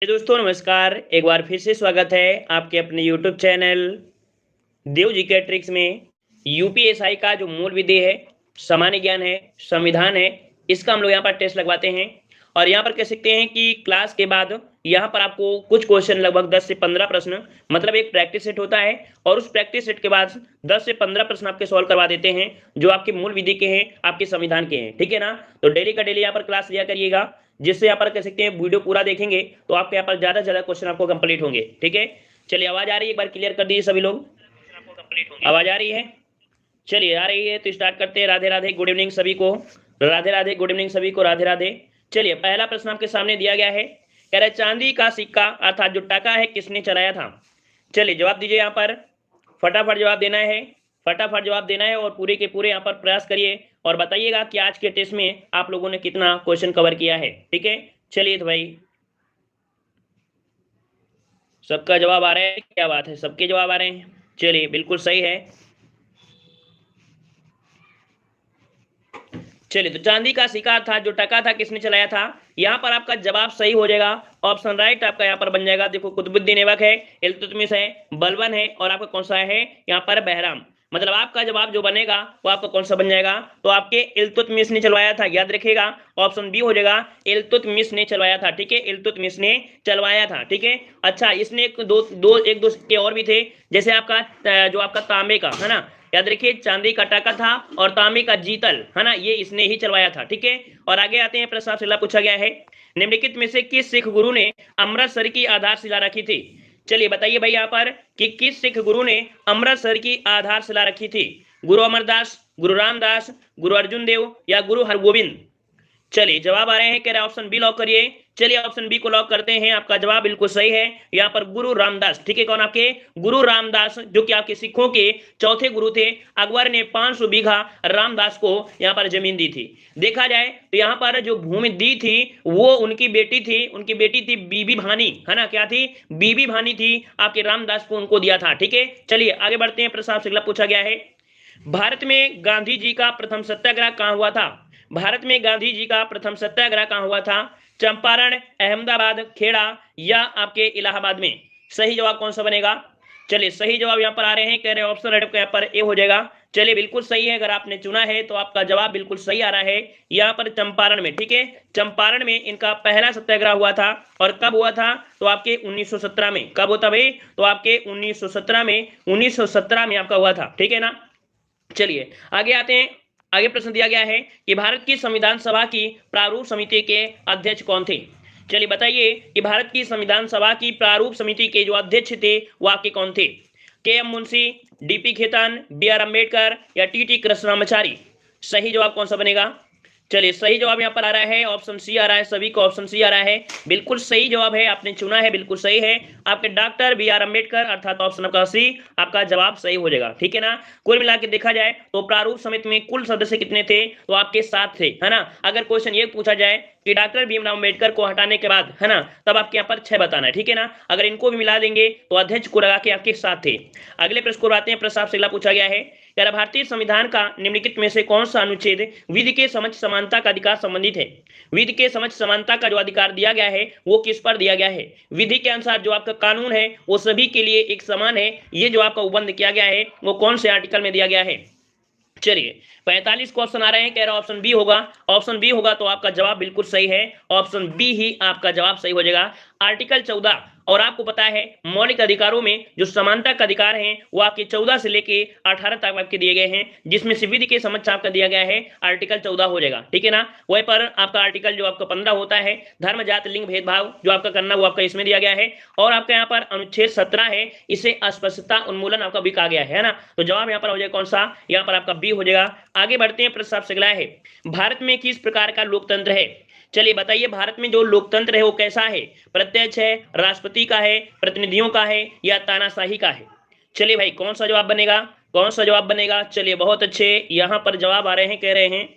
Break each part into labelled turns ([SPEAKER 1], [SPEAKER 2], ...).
[SPEAKER 1] दोस्तों नमस्कार। एक बार फिर से स्वागत है आपके अपने यूट्यूब चैनल देव जी के ट्रिक्स में। यूपीएसआई का जो मूल विधि है, सामान्य ज्ञान है, संविधान है, इसका हम लोग यहाँ पर टेस्ट लगवाते हैं। और यहाँ पर कह सकते हैं कि क्लास के बाद यहाँ पर आपको कुछ क्वेश्चन लगभग 10 से 15 प्रश्न, मतलब एक प्रैक्टिस सेट होता है और उस प्रैक्टिस सेट के बाद 10 से 15 प्रश्न आपके सॉल्व करवा देते हैं जो आपके मूल विधि के हैं, आपके संविधान के हैं। ठीक है ना। तो डेली का डेली यहाँ पर क्लास लिया करिएगा, जिससे यहाँ पर कह सकते हैं वीडियो पूरा देखेंगे तो आपके यहाँ पर ज्यादा से ज्यादा क्वेश्चन आपको कंप्लीट होंगे। ठीक है, चलिए आवाज आ रही है, एक बार क्लियर कर दीजिए सभी लोग। आवाज आ रही है? चलिए आ रही है तो स्टार्ट करते हैं। राधे राधे, गुड इवनिंग सभी को। राधे राधे, गुड इवनिंग सभी को। राधे राधे। चलिए पहला प्रश्न आपके सामने दिया गया है, कह रहा है चांदी का सिक्का अर्थात जो टका है किसने चलाया था। चलिए जवाब दीजिए यहाँ पर, फटाफट जवाब देना है, फटाफट जवाब देना है और पूरे के पूरे यहाँ पर प्रयास करिए और बताइएगा कि आज के टेस्ट में आप लोगों ने कितना क्वेश्चन कवर किया है। ठीक है, चलिए तो भाई सबका जवाब आ रहा है, क्या बात है, सबके जवाब आ रहे हैं। चलिए बिल्कुल सही है। चलिए तो चांदी का सिक्का था जो टका था किसने चलाया था, यहाँ पर आपका जवाब सही हो जाएगा। ऑप्शन राइट आपका यहाँ पर बन जाएगा। देखो कुतुबुद्दीन ऐबक है, इल्तुतमिश है, बलबन है और आपका कौन सा है यहाँ पर बहराम। मतलब आपका जवाब जो बनेगा वो आपका कौन सा बन जाएगा, तो आपके इल्तुतमिश ने चलवाया था। याद रखिएगा ऑप्शन बी हो जाएगा, इल्तुतमिश ने चलवाया था। ठीक है, इल्तुतमिश ने चलवाया था। ठीक है, अच्छा इसने एक दो के और भी थे, जैसे आपका जो आपका तांबे का है ना, याद रखिए चांदी का टाका था और तांबे का जीतल है ना, ये इसने ही चलवाया था। ठीक है, और आगे आते हैं, प्रश्न आपसे पूछा गया है, निम्नलिखित में से किस सिख गुरु ने अमृतसर की आधारशिला रखी थी। चलिए बताइए भाई यहाँ पर कि किस सिख गुरु ने अमृतसर की आधारशिला रखी थी। गुरु अमरदास, गुरु रामदास, गुरु अर्जुन देव या गुरु हरगोविंद। चलिए जवाब आ रहे हैं, कह रहे हैं ऑप्शन बी लॉक करिए। चलिए ऑप्शन बी को लॉक करते हैं, आपका जवाब बिल्कुल सही है। यहाँ पर गुरु रामदास। ठीक है, कौन आपके गुरु रामदास, जो कि आपके सिखों के चौथे गुरु थे। अकबर ने 500 बीघा रामदास को यहाँ पर जमीन दी थी। देखा जाए तो यहाँ पर जो भूमि दी थी वो उनकी बेटी थी, उनकी बेटी थी बीबी भानी है ना, क्या थी, बीबी भानी थी, आपके रामदास को उनको दिया था। ठीक है, चलिए आगे बढ़ते हैं। प्रश्न आपसे अगला पूछा गया है, भारत में गांधी जी का प्रथम सत्याग्रह कहां हुआ था। भारत में गांधी जी का प्रथम सत्याग्रह कहां हुआ था, चंपारण, अहमदाबाद, खेड़ा या आपके इलाहाबाद में। सही जवाब कौन सा बनेगा। चलिए सही जवाब यहाँ पर आ रहे हैं, कह रहे हैं ऑप्शन राइट यहाँ पर ए हो जाएगा। चलिए बिल्कुल सही है, अगर आपने चुना है तो आपका जवाब बिल्कुल सही आ रहा है, यहाँ पर चंपारण में। ठीक है, चंपारण में इनका पहला सत्याग्रह हुआ था। और कब हुआ था, तो आपके 1917 में। कब होता भाई, तो आपके 1917 में, 1917 में आपका हुआ था। ठीक है ना। चलिए आगे आते हैं। आगे प्रश्न दिया गया है कि भारत की संविधान सभा की प्रारूप समिति के अध्यक्ष कौन थे। चलिए बताइए कि भारत की संविधान सभा की प्रारूप समिति के जो अध्यक्ष थे वो आपके कौन थे। K M Munshi, DP Khaitan, B R Ambedkar या टी कृष्णामाचारी। सही जवाब कौन सा बनेगा। चलिए सही जवाब यहाँ पर आ रहा है, ऑप्शन सी आ रहा है, सभी को ऑप्शन सी आ रहा है। बिल्कुल सही जवाब है, आपने चुना है, बिल्कुल सही है, आपके डॉक्टर बी आर अम्बेडकर, अर्थात ऑप्शन आपका सी आपका जवाब सही हो जाएगा। ठीक है ना। कुल मिला के देखा जाए तो प्रारूप समिति में कुल सदस्य कितने थे, तो आपके 7 थे है ना। अगर क्वेश्चन ये पूछा जाए कि डॉक्टर भीमराव अम्बेडकर को हटाने के बाद है ना, तब आपके यहाँ पर 6 बताना है। ठीक है ना, अगर इनको भी मिला देंगे तो अध्यक्ष को लगा के आपके 7 थे। अगले प्रश्न को आते हैं। प्रश्न आपसे अगला पूछा गया है, यार भारतीय संविधान का निम्नलिखित में से कौन सा अनुच्छेद विधि के समझ समानता का अधिकार संबंधित है। विधि के समझ समानता का जो अधिकार दिया गया है वो किस पर दिया गया है। विधि के अनुसार जो आपका कानून है वो सभी के लिए एक समान है, ये जो आपका उपबंध किया गया है वो कौन से आर्टिकल में दिया गया है। चलिए 45 को ऑप्शन आ रहे हैं, कह रहा ऑप्शन बी होगा। ऑप्शन बी होगा तो आपका जवाब बिल्कुल सही है, ऑप्शन बी ही आपका जवाब सही हो जाएगा। आर्टिकल 14, और आपको पता है मौलिक अधिकारों में जो समानता का अधिकार है वो आपके 14 से लेके 18 तक आपके दिए गए हैं, जिसमें से विधि के समझ आपका दिया गया है आर्टिकल 14 हो जाएगा। ठीक है ना। वहीं पर आपका आर्टिकल जो आपका 15 होता है, धर्म जाति लिंग भेदभाव जो आपका करना वो आपका इसमें दिया गया है। और आपका यहाँ पर अनुच्छेद 17 है, इसे अस्पष्टता उन्मूलन आपका भी कहा गया है ना। तो जवाब यहाँ पर हो जाएगा कौन सा, यहाँ पर आपका बी हो जाएगा। आगे बढ़ते हैं। प्रश्न आपसे अगला है, भारत में किस प्रकार का लोकतंत्र है। चलिए बताइए भारत में जो लोकतंत्र है वो कैसा है, प्रत्यक्ष है, राष्ट्रपति का है, प्रतिनिधियों का है या तानाशाही का है। चलिए भाई कौन सा जवाब बनेगा, कौन सा जवाब बनेगा। चलिए बहुत अच्छे यहाँ पर जवाब आ रहे हैं, कह रहे हैं।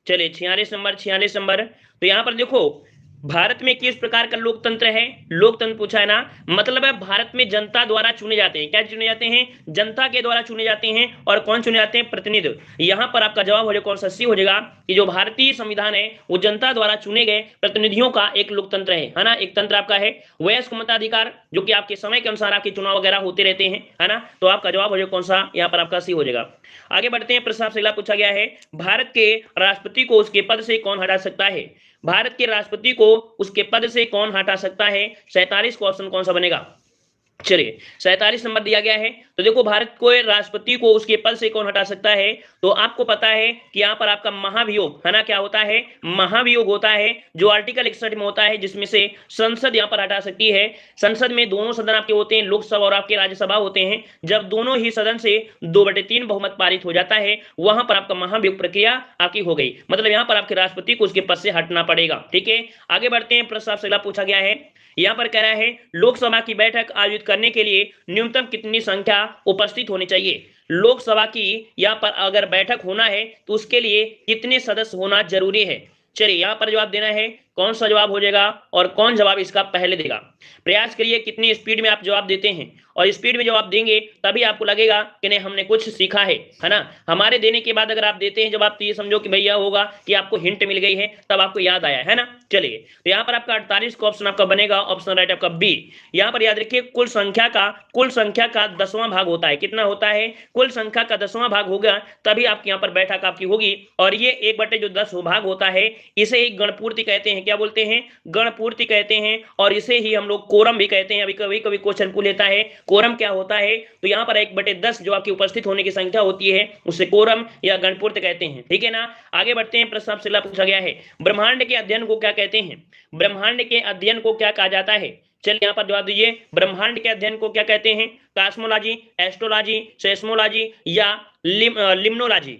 [SPEAKER 1] चलिए 46 नंबर, 46 नंबर। तो यहाँ पर देखो भारत में किस प्रकार का लोकतंत्र है? लोकतंत्र पूछा है ना, मतलब है भारत में जनता द्वारा चुने जाते हैं। क्या चुने जाते हैं? जनता के द्वारा चुने जाते हैं। और कौन चुने जाते हैं? प्रतिनिधि। यहां पर आपका जवाब हो जाएगा कौन सा? सी हो जाएगा कि जो भारतीय संविधान है वो जनता द्वारा चुने गए प्रतिनिधियों का एक लोकतंत्र है ना, एक तंत्र आपका है। वयस्क मताधिकार, जो कि आपके समय के अनुसार आपके चुनाव वगैरह होते रहते हैं, है ना, तो आपका जवाब हो जाएगा कौन सा? यहाँ पर आपका सी हो जाएगा। आगे बढ़ते हैं, प्रश्न आपसे अगला पूछा गया है, भारत के राष्ट्रपति को उसके पद से कौन हटा सकता है? भारत के राष्ट्रपति को उसके पद से कौन हटा सकता है? 47 का ऑप्शन कौन सा बनेगा? चलिए 47 नंबर दिया गया है। तो देखो भारत को राष्ट्रपति को उसके पद से कौन हटा सकता है? तो आपको पता है कि यहाँ पर आपका महाभियोग है ना, क्या होता है? महाभियोग होता है, जो आर्टिकल 61 में होता है, जिसमें से संसद यहाँ पर हटा सकती है। संसद में दोनों सदन आपके होते हैं, लोकसभा और आपके राज्यसभा होते हैं। जब दोनों ही सदन से 2/3 बहुमत पारित हो जाता है, वहां पर आपका महाभियोग प्रक्रिया आपकी हो गई। मतलब यहाँ पर आपके राष्ट्रपति को उसके पद से हटना पड़ेगा। ठीक है, आगे बढ़ते हैं, प्रश्न आपसे अगला पूछा गया है। यहाँ पर कह रहा है लोकसभा की बैठक आयोजित करने के लिए न्यूनतम कितनी संख्या उपस्थित होनी चाहिए? लोकसभा की यहाँ पर अगर बैठक होना है तो उसके लिए कितने सदस्य होना जरूरी है? चलिए यहाँ पर जवाब देना है, कौन सा जवाब हो जाएगा और कौन जवाब इसका पहले देगा? प्रयास करिए कितनी स्पीड में आप जवाब देते हैं, और स्पीड में जवाब देंगे तभी आपको लगेगा कि नहीं हमने कुछ सीखा है ना। हमारे देने के बाद अगर आप देते हैं जवाब तो ये समझो कि भैया होगा कि आपको हिंट मिल गई है, तब आपको याद आया है ना। चलिए तो यहाँ पर आपका 48 का ऑप्शन आपका बनेगा, ऑप्शन राइट आपका बी। यहाँ पर याद रखिए कुल संख्या का 10वां भाग होता है। कितना होता है? कुल संख्या का 10वां भाग होगा तभी आपकी यहाँ पर बैठक आपकी होगी। और ये 1/10 भाग होता है, इसे ही गणपूर्ति कहते हैं। क्या बोलते हैं? गणपूर्ति कहते हैं। और इसे ही हम लोग कोरम भी कहते हैं। अभी कभी कभी क्वेश्चन पूछ लेता है कोरम क्या होता है, तो यहाँ पर 1/10 जो आपकी उपस्थित होने की संख्या होती है उसे कोरम या गणपूर्ति कहते हैं। ठीक है ना। आगे बढ़ते हैं, प्रश्न आपसे पूछा गया है ब्रह्मांड के अध्ययन को क्या कहते हैं? ब्रह्मांड के अध्ययन को क्या कहा जाता है? चलिए यहाँ पर जवाब दीजिए, ब्रह्मांड के अध्ययन को क्या कहते हैं? कॉस्मोलॉजी, एस्ट्रोलॉजी, सेस्मोलॉजी या लिम्नोलॉजी?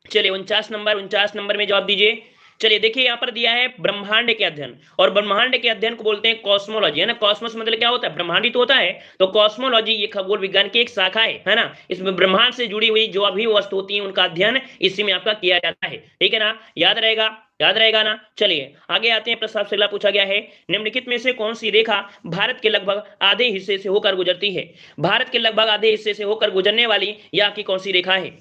[SPEAKER 1] चलिए 49 नंबर में जवाब दीजिए। चलिए देखिए यहाँ पर दिया है ब्रह्मांड के अध्ययन, और ब्रह्मांड के अध्ययन को बोलते हैं कॉस्मोलॉजी, है ना। कॉस्मोस मतलब क्या होता है? ब्रह्मांड ही तो होता है। तो कॉस्मोलॉजी ये खगोल विज्ञान की एक शाखा है ना। इसमें ब्रह्मांड से जुड़ी हुई जो अभी वस्तु होती है उनका अध्ययन इसी में आपका किया जाता है। ठीक है ना, याद रहेगा ना। चलिए आगे आते हैं, प्रश्न आपसे अगला पूछा गया है निम्नलिखित में से कौन सी रेखा भारत के लगभग आधे हिस्से से होकर गुजरती है? भारत के लगभग आधे हिस्से से होकर गुजरने वाली यह आपकी कौन सी रेखा है?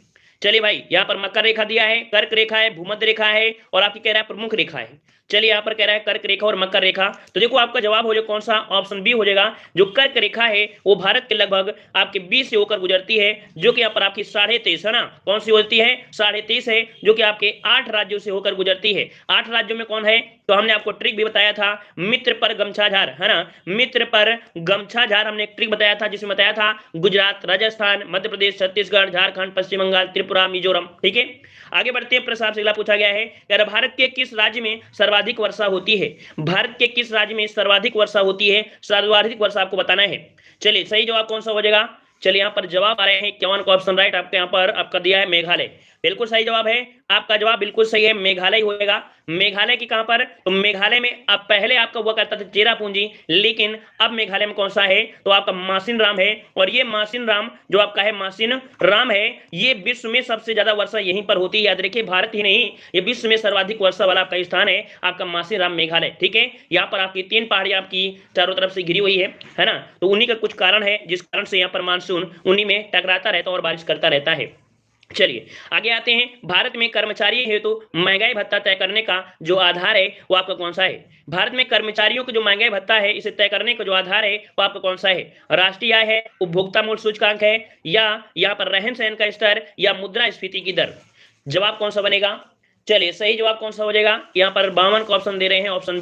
[SPEAKER 1] चलिए भाई यहाँ पर मकर रेखा दिया है, कर्क रेखा है, भूमध्य रेखा है, और आपकी कह रहा है प्रमुख रेखा है। चलिए यहाँ पर कह रहा है कर्क रेखा और मकर रेखा, तो देखो आपका जवाब हो जाएगा कौन सा? ऑप्शन बी हो जाएगा। जो कर्क रेखा है वो भारत के लगभग आपके 20 से होकर गुजरती है, जो कि यहाँ पर आपकी 23.5 है ना। कौन सी होती है? 23.5 है, जो कि आपके 8 राज्यों से होकर गुजरती है। 8 राज्यों में कौन है? तो हमने आपको ट्रिक भी बताया था, मित्र पर गमछा झार, है ना। मित्र पर गमछा झार हमने एक ट्रिक बताया था, जिसमें बताया था गुजरात, राजस्थान, मध्य प्रदेश, छत्तीसगढ़, झारखंड, पश्चिम बंगाल, त्रिपुरा, मिजोरम। ठीक है, आगे बढ़ते हैं, प्रश्न आपसे अगला पूछा गया है यार भारत के किस राज्य में सर्वाधिक वर्षा होती है? भारत के किस राज्य में सर्वाधिक वर्षा होती है? सर्वाधिक वर्षा आपको बताना है। चलिए सही जवाब कौन सा हो जाएगा? चलिए यहाँ पर जवाब आ रहे हैं 51 का ऑप्शन राइट आपके यहाँ पर आपका दिया है मेघालय। बिल्कुल सही जवाब है, आपका जवाब बिल्कुल सही है, मेघालय होएगा। मेघालय की कहां पर? तो मेघालय में अब पहले आपका हुआ करता था चेरापूंजी, लेकिन अब मेघालय में कौन सा है? तो आपका मासिन राम है। और ये मासिन राम जो आपका है मासिन राम है, ये विश्व में सबसे ज्यादा वर्षा यहीं पर होती है। याद रखिए भारत ही नहीं, ये विश्व में सर्वाधिक वर्षा वाला आपका स्थान है आपका मासिन राम मेघालय। ठीक है, यहाँ पर आपकी 3 पहाड़ियां आपकी चारों तरफ से घिरी हुई है ना। तो उन्हीं का कुछ कारण है जिस कारण से यहाँ पर मानसून उन्हीं में टकराता रहता है और बारिश करता रहता है। चलिए आगे आते हैं, भारत में कर्मचारी हेतु महंगाई भत्ता तय करने का जो आधार है वो आपका कौन सा है? भारत में कर्मचारियों को जो महंगाई भत्ता है इसे तय करने का जो आधार है वो आपका कौन सा है? राष्ट्रीय आय है, उपभोक्ता मूल्य सूचकांक है, या यहाँ पर रहन सहन का स्तर, या मुद्रास्फीति की दर? जवाब कौन सा बनेगा? चलिए सही जवाब कौन सा हो जाएगा? यहाँ पर 52 का ऑप्शन दे रहे हैं, ऑप्शन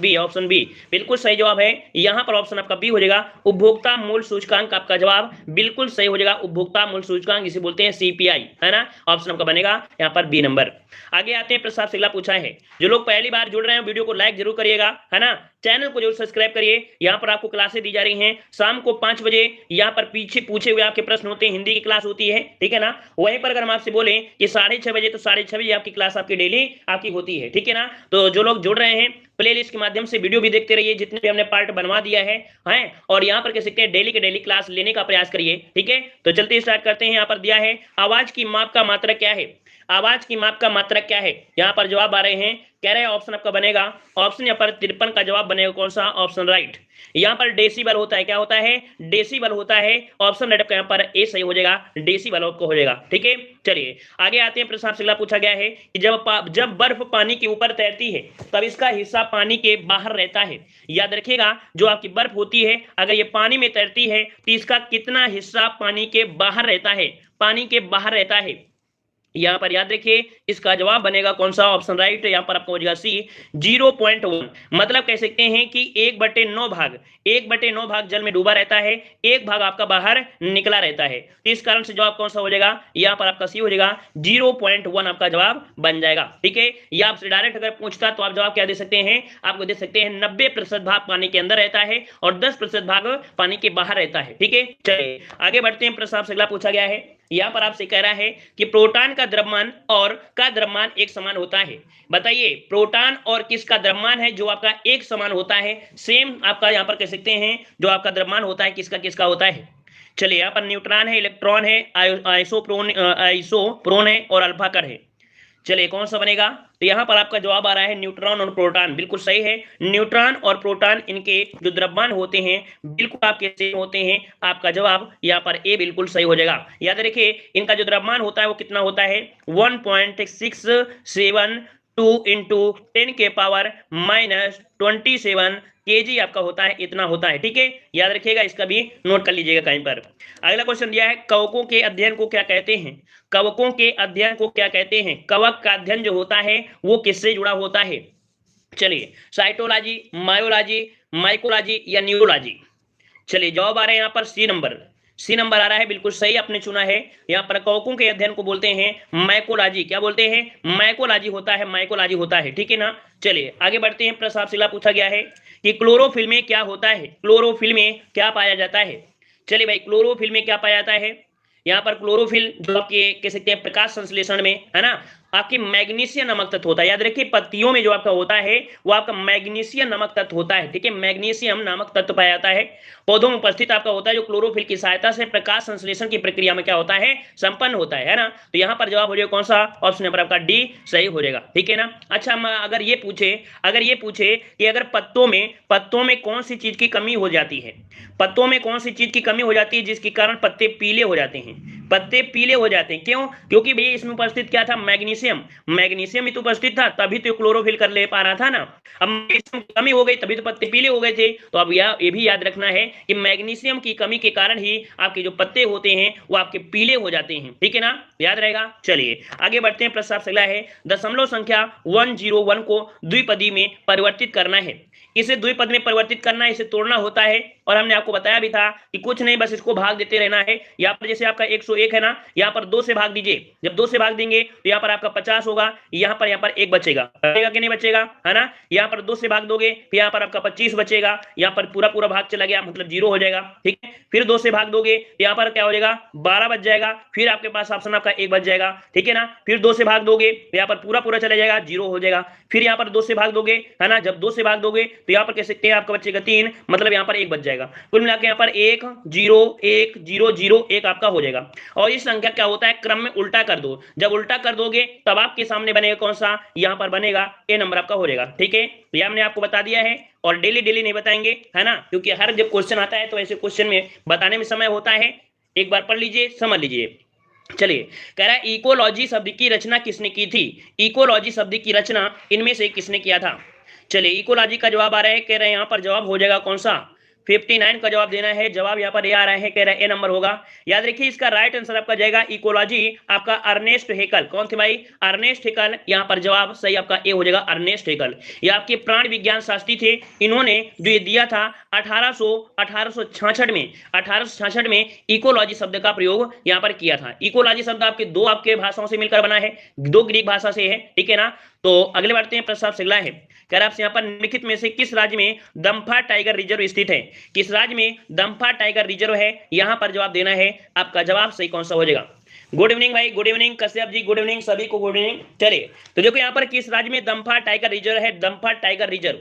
[SPEAKER 1] बी बिल्कुल सही जवाब है। यहाँ पर ऑप्शन आपका बी हो जाएगा, उपभोक्ता मूल्य सूचकांक आपका जवाब बिल्कुल सही हो जाएगा। उपभोक्ता मूल्य सूचकांक इसे बोलते हैं CPI, है ना। ऑप्शन आपका बनेगा यहाँ पर बी नंबर। आगे आते हैं, प्रश्न आपसे अगला पूछा है, जो लोग पहली बार जुड़ रहे हैं वीडियो को लाइक जरूर करिएगा, है ना। चैनल को जरूर सब्सक्राइब करिए। यहाँ पर आपको क्लासें दी जा रही हैं शाम को 5 बजे। यहाँ पर पीछे पूछे हुए आपके प्रश्न होते हैं, हिंदी की क्लास होती है, ठीक है ना। वहीं पर अगर हम आपसे बोले कि 6:30 बजे, तो 6:30 बजे आपकी क्लास आपकी डेली आपकी होती है, ठीक है ना। तो जो लोग जुड़ रहे हैं प्लेलिस्ट के माध्यम से वीडियो भी देखते रहिए, जितने भी हमने पार्ट बनवा दिया है और यहाँ पर कह सकते हैं डेली के डेली क्लास लेने का प्रयास करिए, ठीक है। तो चलते स्टार्ट करते हैं। यहाँ पर दिया है आवाज की माप का मात्रक क्या है? आवाज की माप का मात्रक क्या है? यहाँ पर जवाब आ रहे हैं, कह रहे हैं ऑप्शन आपका बनेगा, ऑप्शन यहाँ पर 53 का जवाब बनेगा कौन सा? Option right. यहाँ पर डेसिबल होता है, क्या होता है? डेसिबल होता है। ऑप्शन राइट का यहाँ पर ए सही हो जाएगा, डेसिबल आपको हो जाएगा। ठीक है, चलिए आगे आते हैं। प्रश्न आपसे अगला पूछा गया है कि जब बर्फ पानी के ऊपर तैरती है तब इसका हिस्सा पानी के बाहर रहता है। याद रखिएगा, जो आपकी बर्फ होती है अगर ये पानी में तैरती है तो इसका कितना हिस्सा पानी के बाहर रहता है? पानी के बाहर रहता है। यहाँ पर याद रखिए, इसका जवाब बनेगा कौन सा? Option right. यहाँ पर आपको हो जाएगा सी, 0.1। मतलब कह सकते हैं कि 1/9 भाग, 1/9 भाग जल में डूबा रहता है, एक भाग आपका बाहर निकला रहता है। तो इस कारण से जवाब कौन सा हो जाएगा? यहाँ पर आपका सी हो जाएगा, 0.1 आपका जवाब बन जाएगा। ठीक है, या आपसे डायरेक्ट अगर पूछता तो आप जवाब क्या दे सकते हैं? आपको दे सकते हैं 90% भाग पानी के अंदर रहता है और 10% भाग पानी के बाहर रहता है। ठीक है, चलिए आगे बढ़ते हैं। प्रश्न आपसे अगला पूछा गया है, यहाँ पर आपसे कह रहा है कि प्रोटॉन का द्रव्यमान और का द्रव्यमान एक समान होता है। बताइए, प्रोटॉन और किसका द्रव्यमान है जो आपका एक समान होता है? सेम आपका यहाँ पर कह सकते हैं जो आपका द्रव्यमान होता है किसका किसका होता है? चलिए, यहाँ पर न्यूट्रॉन है, इलेक्ट्रॉन है, आइसोप्रोन है और अल्फा कण है। चलिए कौन सा बनेगा? तो यहाँ पर आपका जवाब आ रहा है न्यूट्रॉन और प्रोटॉन। बिल्कुल सही है, न्यूट्रॉन और प्रोटॉन इनके जो द्रव्यमान होते हैं बिल्कुल आपके सेम होते हैं। आपका जवाब यहाँ पर ए बिल्कुल सही हो जाएगा। याद रखिए, इनका जो द्रव्यमान होता है वो कितना होता है? 1.672 इंटू 10 के पावर -27 केजी आपका होता है, इतना होता है। ठीक है, याद रखिएगा, इसका भी नोट कर लीजिएगा कहीं पर। अगला क्वेश्चन दिया है, कवकों के अध्ययन को क्या कहते हैं? कवकों के अध्ययन को क्या कहते हैं? कवक का अध्ययन जो होता है वो किससे जुड़ा होता है? चलिए, साइटोलॉजी, मायोलॉजी, माइकोलॉजी या न्यूरोलॉजी? चलिए जवाब आ रहे हैं यहाँ पर सी नंबर आ रहा है, बिल्कुल सही आपने चुना है। यहाँ पर कवकों के अध्ययन को बोलते हैं माइकोलॉजी। क्या बोलते हैं? माइकोलॉजी होता है, माइकोलॉजी होता है। ठीक है ना, चलिए आगे बढ़ते हैं। प्रश्न आपसे पूछा गया है कि क्लोरोफिल में क्या होता है? क्लोरोफिल में क्या पाया जाता है? चलिए भाई, क्लोरोफिल में क्या पाया जाता है? यहाँ पर क्लोरोफिल जो आपके कह सकते हैं प्रकाश संश्लेषण में, है ना, आपकी मैग्नीशियम नमक तत्व होता है। याद रखिए, पत्तियों में जो आपका होता है वो आपका मैग्नीशियम नमक तत्व होता है। ठीक है, मैग्नीशियम नामक तत्व पाया जाता है। पौधों में उपस्थित आपका होता है जो क्लोरोफिल की सहायता से प्रकाश संश्लेषण की प्रक्रिया में क्या होता है? संपन्न होता है ना। तो यहाँ पर जवाब हो जाएगा कौन सा? ऑप्शन नंबर आपका डी सही हो जाएगा। ठीक है ना। अच्छा, अगर ये पूछे कि अगर पत्तों में कौन सी चीज की कमी हो जाती है? पत्तों में कौन सी चीज की कमी हो जाती है जिसके कारण पत्ते पीले हो जाते हैं? पत्ते पीले हो जाते हैं क्यों? क्योंकि भैया इसमें उपस्थित क्या था? मैग्नीशियम ही तो उपस्थित था, तभी तो क्लोरोफिल कर ले पा रहा था ना। अब मैग्नीशियम की कमी हो गई तभी तो पत्ते पीले हो गए थे। तो अब ये भी याद रखना है कि मैग्नीशियम की कमी के कारण ही आपके जो पत्ते होते हैं वो आपके पीले हो जाते हैं। ठीक है ना, याद रहेगा। चलिए आगे बढ़ते हैं। प्रश्न आपसे अगला है, दशमलव संख्या 101 को द्विपदी में परिवर्तित करना है। इसे द्विपद में परिवर्तित करना है, इसे तोड़ना होता है। और हमने आपको बताया भी था कि कुछ नहीं, बस इसको भाग देते रहना है। यहाँ पर जैसे आपका 101 है ना, यहाँ पर 2 से भाग दीजिए। जब 2 से भाग देंगे तो यहाँ पर आपका 50 होगा, यहाँ पर 1 बचेगा कि नहीं बचेगा, है ना। यहाँ पर 2 से भाग दोगे फिर यहाँ पर आपका 25 बचेगा, यहाँ पर पूरा भाग चला गया, मतलब 0 हो जाएगा। ठीक है, फिर 2 से भाग दोगे यहाँ पर क्या हो जाएगा? 12 बच जाएगा। फिर आपके पास ऑप्शन आपका 1 बच जाएगा। ठीक है ना, फिर 2 से भाग दोगे यहाँ पर पूरा चला जाएगा, 0 हो जाएगा। फिर यहाँ पर 2 से भाग दोगे, है ना, जब 2 से भाग दोगे तो यहाँ पर कह सकते हैं आपका बचेगा 3, मतलब यहाँ पर 1 बच जाएगा। कुल मिलाकर यहाँ पर 1 0 1 0 0 1 आपका हो जाएगा। और इस संख्या क्या होता है? क्रम में उल्टा कर दो। जब उल्टा कर दोगे तब आपके सामने बनेगा कौन सा? यहाँ पर बनेगा ए नंबर आपका हो जाएगा। ठीक है, ये हमने आपको बता दिया है और डेली नहीं बताएंगे, है ना, क्योंकि हर जब क्वेश्चन आता है तो ऐसे क्वेश्चन में बताने में समय होता है। एक बार पढ़ लीजिए, समझ लीजिए। चलिए, कह रहा है इकोलॉजी शब्द की रचना किसने की थी? इकोलॉजी शब्द की रचना इनमें से किसने किया था? चलिए, इकोलॉजी का जवाब आ रहा है, कह रहे हैं यहाँ पर जवाब हो जाएगा कौन सा? 59 का जवाब देना है। जवाब यहाँ पर ए आ रहा है, कह रहा है ए नंबर होगा। याद रखिए, इसका राइट आंसर आपका जाएगा इकोलॉजी आपका अर्नेस्ट हेकल। कौन थे भाई? Ernst Haeckel. यहाँ पर जवाब सही आपका ए हो जाएगा, अर्नेस्ट हेकल। ये आपके प्राण विज्ञान शास्त्री थे। इन्होंने जो ये दिया था 1866 में इकोलॉजी शब्द का प्रयोग यहाँ पर किया था। इकोलॉजी शब्द आपके दो आपके भाषाओं से मिलकर बना है, 2 ग्रीक भाषा से है। ठीक है ना। तो अगले बढ़ते हैं। प्रश्न आपसे अगला है, कह रहा है आपसे यहाँ पर निम्नलिखित में से किस राज्य में दम्फा टाइगर रिजर्व स्थित है? किस राज्य में दम्फा टाइगर रिजर्व है? यहाँ पर जवाब देना है। आपका जवाब सही कौन सा हो जाएगा? गुड इवनिंग भाई, good evening Kashyap ji, good evening सभी को, गुड इवनिंग। चलिए, तो देखो यहाँ पर किस राज्य में दम्फा टाइगर रिजर्व है? दम्फा टाइगर रिजर्व,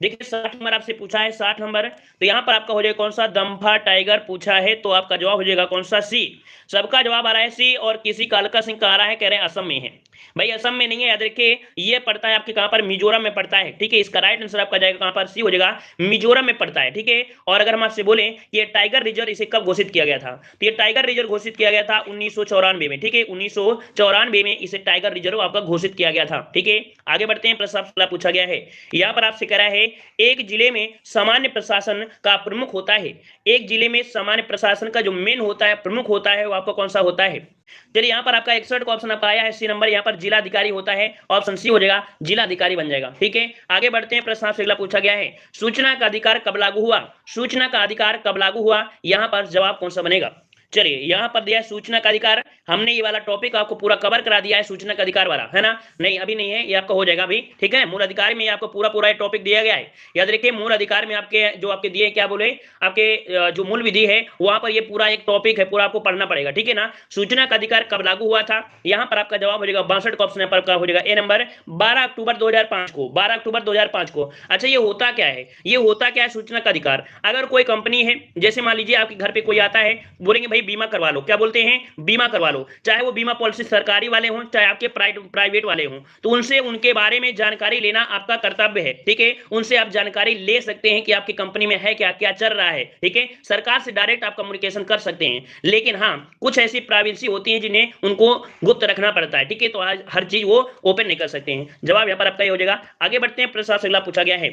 [SPEAKER 1] देखिए 60 नंबर आपसे पूछा है, 60 नंबर, तो यहाँ पर आपका हो जाएगा कौन सा, दम्फा टाइगर पूछा है, तो आपका जवाब हो जाएगा कौन सा, सी। सबका जवाब आ रहा है सी, और किसी का अलका सिंह का आ रहा है, कह रहे हैं असम में है। भाई असम में नहीं है, याद रखिए ये पड़ता है आपके कहां पर, मिजोरम में पड़ता है, ठीक है। इसका राइट आंसर आपका जाएगा कहां पर, सी हो जाएगा, मिजोरम में पड़ता है, ठीक है। और अगर हम आपसे बोले ये टाइगर रिजर्व इसे कब घोषित किया गया था, तो ये टाइगर रिजर्व घोषित किया गया था 1994 में, ठीक है। 1994 में इसे टाइगर रिजर्व आपका घोषित किया गया था, ठीक है। आगे बढ़ते हैं, प्रश्न पूछा गया है, यहाँ पर आपसे कह रहा है एक जिले में सामान्य प्रशासन का प्रमुख होता है, एक जिले में सामान्य प्रशासन का जो मेन होता है, प्रमुख होता है, वो आपका कौन सा होता है। चलिए यहाँ पर आपका 61 का ऑप्शन आपका आया है, सी नंबर, यहाँ पर जिलाधिकारी होता है, ऑप्शन सी हो जाएगा, जिलाधिकारी बन जाएगा, ठीक है। आगे बढ़ते हैं, प्रश्न आपसे अगला पूछा गया है, सूचना का अधिकार कब लागू हुआ, सूचना का अधिकार कब लागू हुआ, यहाँ पर जवाब कौन सा बनेगा। चलिए यहाँ पर दिया है सूचना का अधिकार, हमने ये वाला टॉपिक आपको पूरा कवर करा दिया है, सूचना का अधिकार वाला, है ना। नहीं अभी नहीं है, ये आपका हो जाएगा अभी, ठीक है। मूल अधिकार में आपको पूरा पूरा टॉपिक दिया गया है, याद रखिए मूल अधिकार में आपके जो आपके दिए क्या बोले, आपके जो मूल विधि है वहां पर ये पूरा एक टॉपिक है, पूरा आपको पढ़ना पड़ेगा, ठीक है ना। सूचना का अधिकार कब लागू हुआ था, यहाँ पर आपका जवाब हो जाएगा 62 का ऑप्शन पर हो जाएगा ए नंबर, 12 अक्टूबर 2005 को, 12 अक्टूबर 2005 को। अच्छा ये होता क्या है, ये होता क्या है सूचना का अधिकार, अगर कोई कंपनी है, जैसे मान लीजिए आपके घर पे कोई आता है, बोलेंगे भाई बीमा करवा लो, क्या बोलते हैं, बीमा करवा लो, चाहे वो बीमा पॉलिसी सरकारी वाले हों चाहे आपके प्राइवेट वाले हों, तो उनसे उनके बारे में जानकारी लेना आपका कर्तव्य है, ठीक है। उनसे आप जानकारी ले सकते हैं कि आपकी कंपनी में है क्या, क्या चल रहा है, ठीक है। सरकार से डायरेक्ट आप कम्युनिकेशन कर सकते हैं, लेकिन हाँ कुछ ऐसी प्राइवेसी होती है जिन्हें उनको गुप्त रखना पड़ता है, ठीक है। तो आज हर चीज वो ओपन नहीं कर सकते हैं। जवाब यहाँ पर आपका ये हो जाएगा। आगे बढ़ते हैं, प्रश्न अगला पूछा गया है,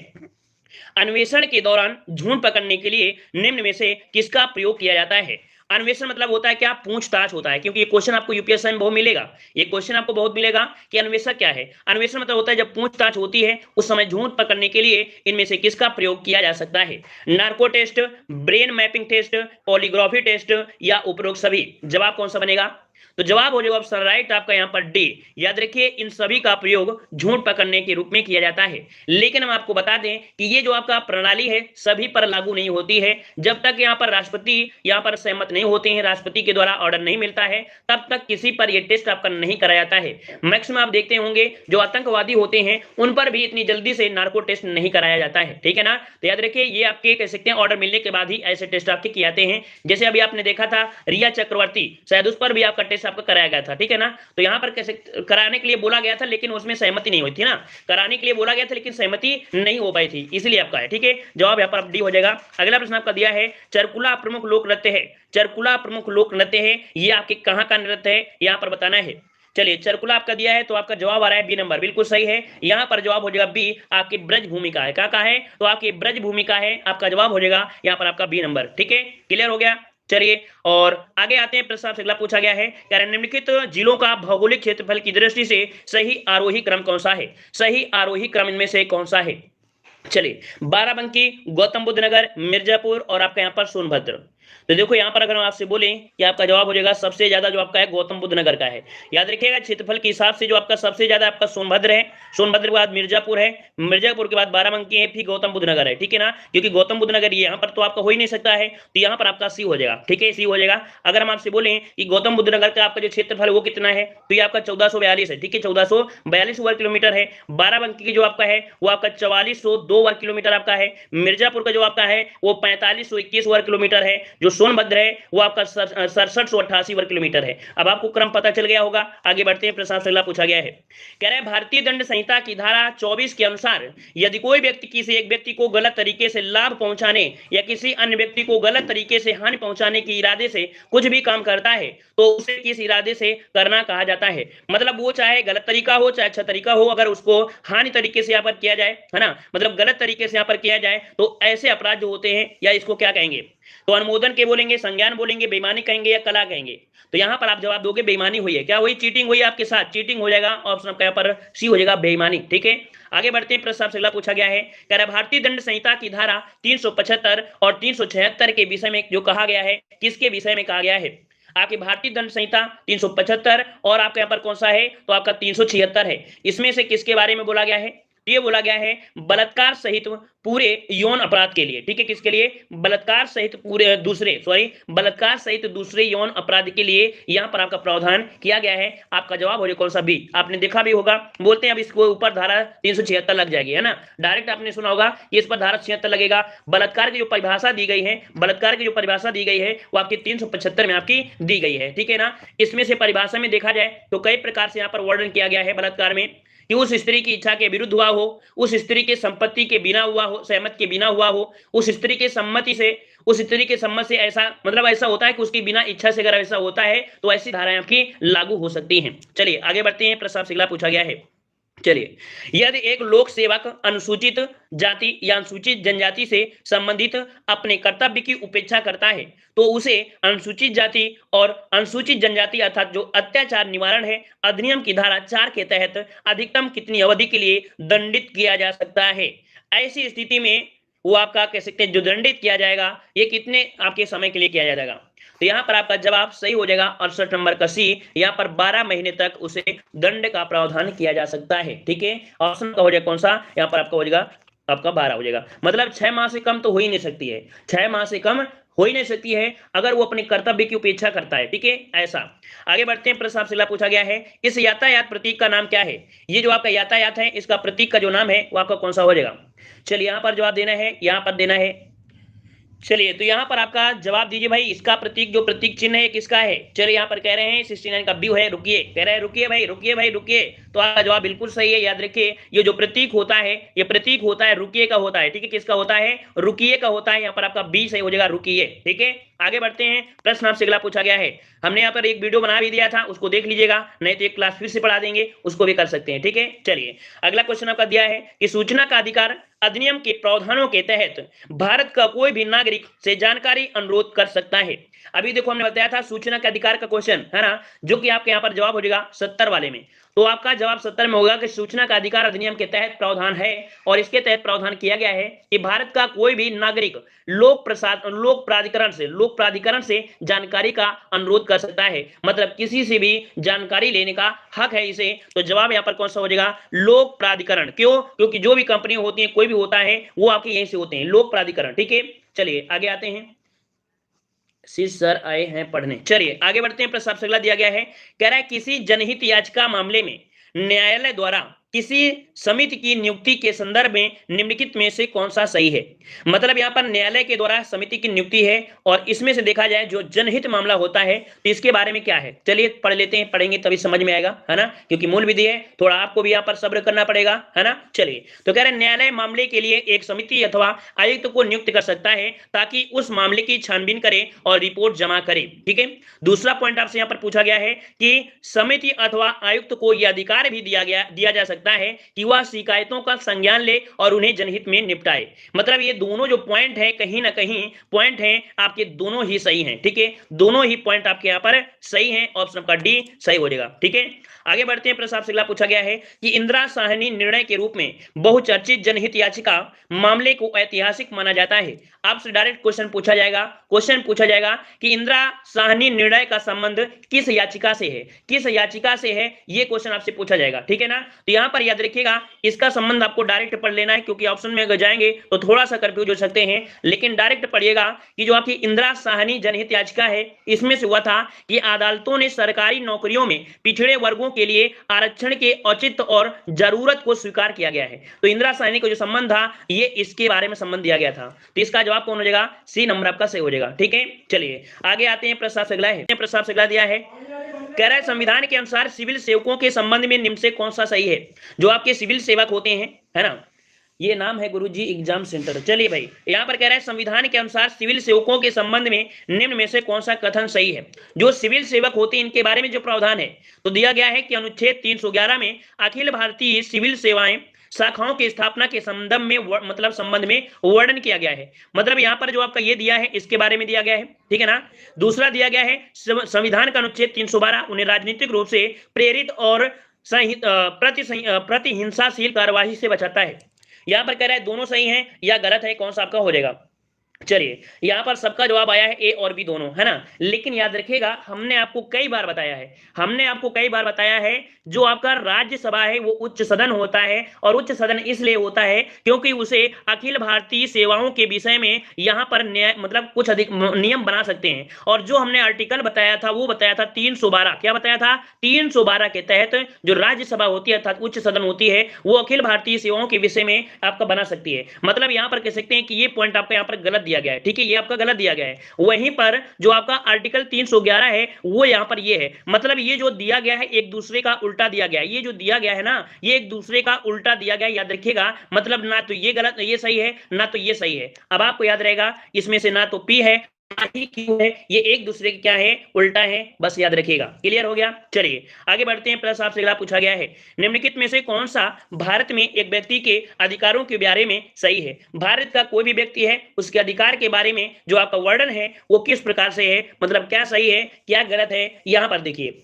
[SPEAKER 1] अन्वेषण के दौरान झूठ पकड़ने के लिए निम्न में से किसका प्रयोग किया जाता है। अन्वेषण मतलब होता है क्या, पूछताछ होता है, क्योंकि ये क्वेश्चन आपको यूपीएससी में बहुत मिलेगा, ये क्वेश्चन आपको बहुत मिलेगा कि अन्वेषण क्या है। अन्वेषण मतलब होता है जब पूछताछ होती है उस समय झूठ पकड़ने के लिए इनमें से किसका प्रयोग किया जा सकता है। Narco test, brain mapping test, polygraphy test या उपरोक्त सभी। जवाब कौन सा बनेगा, तो जवाब हो जाएगा ऑप्शन राइट आपका यहाँ पर डी। याद रखिए इन सभी का प्रयोग झूठ पकड़ने के रूप में किया जाता है, लेकिन हम आपको बता दें कि ये जो आपका प्रणाली है सभी पर लागू नहीं होती है। जब तक यहाँ पर राष्ट्रपति यहाँ पर सहमत नहीं होते हैं, राष्ट्रपति के द्वारा ऑर्डर नहीं मिलता है, तब तक किसी पर यह टेस्ट आपका नहीं कराया जाता है। मैक्सिमम आप देखते होंगे जो आतंकवादी होते हैं उन पर भी इतनी जल्दी से नार्को टेस्ट नहीं कराया जाता है, ठीक है ना। तो याद रखिए ये आपके कह सकते हैं ऑर्डर मिलने के बाद ही ऐसे टेस्ट आपके किए जाते हैं। जैसे अभी आपने देखा था रिया चक्रवर्ती, शायद उस पर भी आपका टेस्ट आपका कराया गया था, ठीक है ना। तो यहाँ पर कैसे कराने के लिए बोला गया था, लेकिन उसमें सहमति नहीं हुई थी ना, कराने के लिए बोला गया था लेकिन सहमति नहीं हो पाई थी, इसलिए आपका है, ठीक है। जवाब यहाँ पर डी हो जाएगा। अगला प्रश्न आपका दिया है, चरकुला प्रमुख लोक नृत्य है, चरकुला प्रमुख लोक नृत्य है, ये आपके कहाँ का नृत्य है यहाँ पर बताना है। चलिए चरकुला आपका दिया है तो आपका जवाब आ रहा है बी नंबर, बिल्कुल सही है। यहाँ पर जवाब हो जाएगा बी, आपकी ब्रज भूमिका है, क्या है, तो आपकी ब्रज भूमिका है, आपका जवाब हो जाएगा यहाँ पर आपका बी नंबर, ठीक है। क्लियर हो गया। चलिए और आगे आते हैं, प्रश्न आपसे अगला पूछा गया है, कह रहे निम्नलिखित जिलों का भौगोलिक क्षेत्रफल की दृष्टि से सही आरोही क्रम कौन सा है, सही आरोही क्रम इनमें से कौन सा है। चलिए बाराबंकी, गौतम बुद्ध नगर, मिर्जापुर और आपका यहाँ पर सोनभद्र। तो देखो यहाँ पर अगर हम आपसे बोलें कि आपका जवाब हो जाएगा सबसे ज्यादा जो आपका है गौतम बुद्ध नगर का है। याद रखिएगा क्षेत्रफल के हिसाब से जो आपका सबसे ज्यादा आपका सोनभद्र है, सोनभद्र के बाद मिर्जापुर है, मिर्जापुर के बाद बाराबंकी है, फिर गौतम बुद्ध नगर है, ठीक है ना। क्योंकि गौतम बुद्ध नगर यहाँ पर तो आपका हो ही नहीं सकता है, तो यहाँ पर आपका सी हो जाएगा, ठीक है, सी हो जाएगा। अगर हम आपसे बोलें कि गौतम बुद्ध नगर का आपका जो क्षेत्रफल है वो कितना है, तो ये आपका 1442 है, ठीक है, 1442 वर्ग किलोमीटर है। बाराबंकी की जो आपका है वो आपका 4402 वर्ग किलोमीटर आपका है। मिर्जापुर का जो आपका है वो 4521 वर्ग किलोमीटर है। जो सोनभद्र है वो आपका 6788 वर्ग किलोमीटर है। अब आपको क्रम पता चल गया होगा। आगे बढ़ते हैं, प्रश्न अगला पूछा गया है, कह रहे हैं भारतीय दंड संहिता की धारा 24 के अनुसार यदि कोई व्यक्ति किसी एक व्यक्ति को गलत तरीके से लाभ पहुंचाने या किसी अन्य व्यक्ति को गलत तरीके से हानि पहुंचाने के इरादे से कुछ भी काम करता है तो उसे किस इरादे से करना कहा जाता है। मतलब वो चाहे गलत तरीका हो चाहे अच्छा तरीका हो, अगर उसको हानि तरीके से यहाँ पर किया जाए, है ना, मतलब गलत तरीके से यहाँ पर किया जाए, तो ऐसे अपराध जो होते हैं या इसको क्या कहेंगे, तो अनुमोदन के बोलेंगे, संज्ञान बोलेंगे, बेईमानी कहेंगे या कला कहेंगे। तो यहाँ पर आप जवाब दोगे बेईमानी हुई है, क्या हुई, चीटिंग हुई आपके साथ, चीटिंग हो जाएगा, ऑप्शन आपका यहाँ पर सी हो जाएगा बेईमानी, ठीक है। आगे बढ़ते हैं, प्रश्न आपसे अगला पूछा गया है, कह रहा भारतीय दंड संहिता की धारा 375 और 376 के विषय में जो कहा गया है, किसके विषय में कहा गया है। आपकी भारतीय दंड संहिता 375 और आपका यहाँ पर कौन सा है, तो आपका 376 है। इसमें से किसके बारे में बोला गया है, तो ये बोला गया है बलात्कार सहित पूरे यौन अपराध के लिए, ठीक है, किसके लिए? बलात्कार सहित बलात्कार सहित दूसरे यौन अपराध के लिए यहाँ पर आपका प्रावधान किया गया है। आपका जवाब हो जाए कौन सा? बी। आपने देखा भी होगा, बोलते हैं अब इसको ऊपर धारा 376 लग जाएगी, है ना, डायरेक्ट आपने सुना होगा कि इस पर धारा 76 लगेगा। बलात्कार की जो परिभाषा दी गई है, वो आपकी 375 में आपकी दी गई है, ठीक है ना। इसमें से परिभाषा में देखा जाए तो कई प्रकार से यहाँ पर वर्णन किया गया है बलात्कार में, कि उस स्त्री की इच्छा के विरुद्ध हुआ हो, उस स्त्री के संपत्ति के बिना हुआ हो, सहमत के बिना हुआ हो, उस स्त्री के सम्मत से ऐसा मतलब ऐसा होता है कि उसकी बिना इच्छा से अगर ऐसा होता है तो ऐसी धाराएं आपकी लागू हो सकती हैं। चलिए आगे बढ़ते हैं, प्रश्न आपसे अगला पूछा गया है। चलिए, यदि एक लोक सेवक अनुसूचित जाति या अनुसूचित जनजाति से संबंधित अपने कर्तव्य की उपेक्षा करता है तो उसे अनुसूचित जाति और अनुसूचित जनजाति अर्थात जो अत्याचार निवारण है अधिनियम की धारा 4 के तहत अधिकतम कितनी अवधि के लिए दंडित किया जा सकता है? ऐसी स्थिति में वो आपका कह सकते हैं जो दंडित किया जाएगा ये कितने आपके समय के लिए किया जाएगा? तो यहाँ पर आपका जवाब सही हो जाएगा 68 नंबर का सी। यहाँ पर 12 महीने तक उसे दंड का प्रावधान किया जा सकता है, ठीक है। ऑप्शन का हो जाएगा कौन सा? यहाँ पर आपका हो जाएगा आपका 12 हो जाएगा, मतलब 6 माह से कम तो हो ही नहीं सकती है, 6 माह से कम हो ही नहीं सकती है अगर वो अपने कर्तव्य की उपेक्षा करता है, ठीक है। ऐसा आगे बढ़ते हैं, प्रश्न आपसे पूछा गया है इस यातायात प्रतीक का नाम क्या है? ये जो आपका यातायात है इसका प्रतीक का जो नाम है वो आपका कौन सा हो जाएगा? चलिए यहाँ पर जवाब देना है, यहाँ पर देना है। चलिए तो यहाँ पर आपका जवाब दीजिए भाई, इसका प्रतीक जो प्रतीक चिन्ह है किसका है? चलिए यहाँ पर कह रहे हैं 69 का बी है, रुकिए, कह रहे हैं रुकिए भाई रुकिए। तो आपका जवाब बिल्कुल सही है। याद रखिए ये जो प्रतीक होता है ये प्रतीक होता है रुकिए का होता है, ठीक है। किसका होता है? रुकिए का होता है। यहाँ पर आपका बी सही हो जाएगा, रुकिए, ठीक है। आगे बढ़ते हैं, प्रश्न आपसे अगला पूछा गया है। हमने यहाँ पर एक वीडियो बना भी दिया था, उसको देख लीजिएगा, नहीं तो एक क्लास फिर से पढ़ा देंगे, उसको भी कर सकते हैं, ठीक है। चलिए अगला क्वेश्चन आपका दिया है कि सूचना का अधिकार अधिनियम के प्रावधानों के तहत भारत का कोई भी नागरिक से जानकारी अनुरोध कर सकता है। अभी देखो हमने बताया था सूचना के अधिकार का क्वेश्चन है ना, जो कि आपके यहाँ पर जवाब हो जाएगा 70 वाले में। तो आपका जवाब 70 में होगा कि सूचना का अधिकार अधिनियम के तहत प्रावधान है और इसके तहत प्रावधान किया गया है कि भारत का कोई भी नागरिक लोक प्राधिकरण से जानकारी का अनुरोध कर सकता है, मतलब किसी से भी जानकारी लेने का हक है इसे। तो जवाब यहाँ पर कौन सा हो जाएगा? लोक प्राधिकरण। क्यों? क्योंकि जो भी कंपनी होती है, कोई भी होता है, वो आपके यहीं से होते हैं, लोक प्राधिकरण, ठीक है। चलिए आगे आते हैं, सर आए हैं पढ़ने। चलिए आगे बढ़ते हैं, प्रस्ताव से अगला दिया गया है, कह रहा है किसी जनहित याचिका मामले में न्यायालय द्वारा किसी समिति की नियुक्ति के संदर्भ में निम्नलिखित में से कौन सा सही है? मतलब यहाँ पर न्यायालय के द्वारा समिति की नियुक्ति है और इसमें से देखा जाए जो जनहित मामला होता है तो इसके बारे में क्या है? चलिए पढ़ लेते हैं, पढ़ेंगे तभी समझ में आएगा, है ना, क्योंकि मूल विधि है, थोड़ा आपको भी यहाँ पर सब्र करना पड़ेगा, है ना। चलिए तो कह रहे हैं न्यायालय मामले के लिए एक समिति अथवा आयुक्त को नियुक्त कर सकता है ताकि उस मामले की छानबीन करे और रिपोर्ट जमा करे, ठीक है। दूसरा पॉइंट आपसे यहाँ पर पूछा गया है कि समिति अथवा आयुक्त को यह अधिकार भी दिया जा सकता है कि वह शिकायतों का संज्ञान ले और उन्हें जनहित में निपटाए। मतलब ये दोनों जो पॉइंट है कहीं ना कहीं पॉइंट है आपके दोनों ही सही हैं, ठीक है। दोनों ही पॉइंट आपके यहाँ पर सही हैं, ऑप्शन का डी सही हो जाएगा, ठीक है। आगे बढ़ते हैं, प्रश्न आपसे अगला पूछा गया है कि इंदिरा साहनी निर्णय के रूप में बहुचर्चित जनहित याचिका मामले को ऐतिहासिक माना जाता है। आपसे डायरेक्ट क्वेश्चन पूछा जाएगा कि इंदिरा साहनी निर्णय का संबंध किस याचिका से है, किस याचिका से है, ये क्वेश्चन आपसे पूछा जाएगा, ठीक है ना। तो यहाँ पर याद रखिएगा इसका संबंध आपको डायरेक्ट पढ़ लेना है, क्योंकि ऑप्शन में अगर जाएंगे तो थोड़ा सा कंफ्यूज हो सकते हैं, लेकिन डायरेक्ट पढ़िएगा कि जो आपकी इंदिरा साहनी जनहित याचिका है इसमें से हुआ था कि अदालतों ने सरकारी नौकरियों में पिछड़े वर्गों के लिए आरक्षण के औचित्य और जरूरत को स्वीकार किया गया है। तो इंदिरा साहनी का जो संबंध था ये इसके बारे में संबंध दिया गया था, तो इसका जवाब कौन हो जाएगा? सी नंबर आपका सही हो जाएगा, ठीक है। चलिए आगे आते हैं, प्रस्ताव से अगला है, प्रस्ताव से अगला दिया है, कह रहा है संविधान के अनुसार सिविल सेवकों के संबंध में निम्न से कौन सा सही है? जो आपके सिविल सेवक होते हैं, है ना, ये नाम है गुरुजी एग्जाम सेंटर। चलिए भाई यहाँ पर कह रहा है संविधान के अनुसार सिविल सेवकों के संबंध में निम्न में से कौन सा कथन सही है? जो सिविल सेवक होते हैं इनके बारे में जो प्रावधान है तो दिया गया है कि अनुच्छेद 311 में अखिल भारतीय सिविल सेवाएं शाखाओं की स्थापना के संबंध में वर्णन किया गया है। मतलब यहाँ पर जो आपका ये दिया है इसके बारे में दिया गया है, ठीक है ना। दूसरा दिया गया है संविधान का अनुच्छेद 312 उन्हें राजनीतिक रूप से प्रेरित और प्रतिहिंसाशील कार्यवाही से बचाता है। यहाँ पर कह रहा है दोनों सही हैं या गलत है, कौन सा आपका हो जाएगा? चलिए, यहाँ पर सबका जवाब आया है ए और बी दोनों, है ना? लेकिन याद रखिएगा हमने आपको कई बार बताया है जो आपका राज्यसभा है वो उच्च सदन होता है, और उच्च सदन इसलिए होता है क्योंकि उसे अखिल भारतीय सेवाओं के विषय में यहाँ पर न्याय मतलब कुछ अधिक नियम बना सकते हैं। और जो हमने आर्टिकल बताया था वो बताया था 312, क्या बताया था? 312 के तहत जो राज्यसभा होती है अर्थात उच्च सदन होती है वो अखिल भारतीय सेवाओं के विषय में आपका बना सकती है। मतलब यहाँ पर कह सकते हैं कि ये पॉइंट आपका यहाँ पर गलत दिया गया है, ठीक है, ये आपका गलत दिया गया है। वहीं पर जो आपका आर्टिकल 311 है वो यहाँ पर ये है, मतलब ये जो दिया गया है एक दूसरे का उल्टा दिया गया है, ये जो दिया गया है ना ये एक दूसरे का उल्टा दिया गया है, याद रखिएगा। मतलब ना तो ये गलत ये सही है ना तो ये सही है। अब आपको याद रहेगा इसमें से ना तो पी है ना ही क्यू है, ये एक दूसरे के क्या है? उल्टा है, बस याद रखिएगा। क्लियर हो गया? चलिए आगे बढ़ते हैं। प्लस आपसे अगला पूछा गया है, निम्नलिखित में से कौन सा भारत में एक व्यक्ति के अधिकारों के बारे में सही है? भारत का कोई भी व्यक्ति है उसके अधिकार के बारे में जो आपका वर्णन है वो किस प्रकार से है, मतलब क्या सही है क्या गलत है? यहां पर देखिए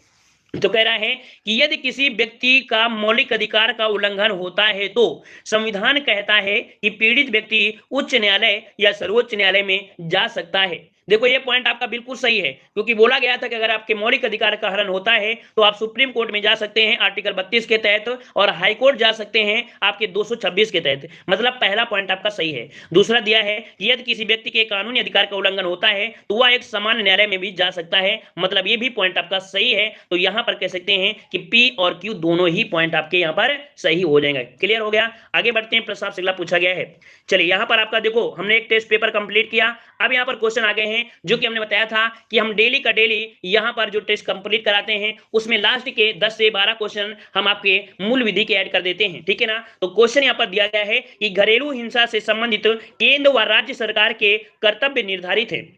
[SPEAKER 1] तो कह रहा है कि यदि किसी व्यक्ति का मौलिक अधिकार का उल्लंघन होता है तो संविधान कहता है कि पीड़ित व्यक्ति उच्च न्यायालय या सर्वोच्च न्यायालय में जा सकता है। देखो ये पॉइंट आपका बिल्कुल सही है, क्योंकि बोला गया था कि अगर आपके मौलिक अधिकार का हनन होता है तो आप सुप्रीम कोर्ट में जा सकते हैं आर्टिकल 32 के तहत, और हाई कोर्ट जा सकते हैं आपके 226 के तहत। मतलब पहला पॉइंट आपका सही है। दूसरा दिया है कि यदि किसी व्यक्ति के कानूनी अधिकार का उल्लंघन होता है तो वह एक सामान्य न्यायालय में भी जा सकता है, मतलब ये भी पॉइंट आपका सही है। तो यहां पर कह सकते हैं कि पी और क्यू दोनों ही पॉइंट आपके यहाँ पर सही हो जाएंगे। क्लियर हो गया? आगे बढ़ते हैं। प्रश्न आपसे अगला पूछा गया है, चलिए यहाँ पर आपका देखो हमने एक टेस्ट पेपर कंप्लीट किया, अब यहाँ पर क्वेश्चन आ गए हैं जो कि हमने बताया था कि हम डेली का डेली यहाँ पर जो टेस्ट कंप्लीट कराते हैं उसमें लास्ट के 10 से 12 क्वेश्चन हम आपके मूल विधि के ऐड कर देते हैं, ठीक है ना? तो क्वेश्चन यहाँ पर दिया गया है कि घरेलू हिंसा से संबंधित केंद्र व राज्य सरकार के कर्तव्य निर्धारित है।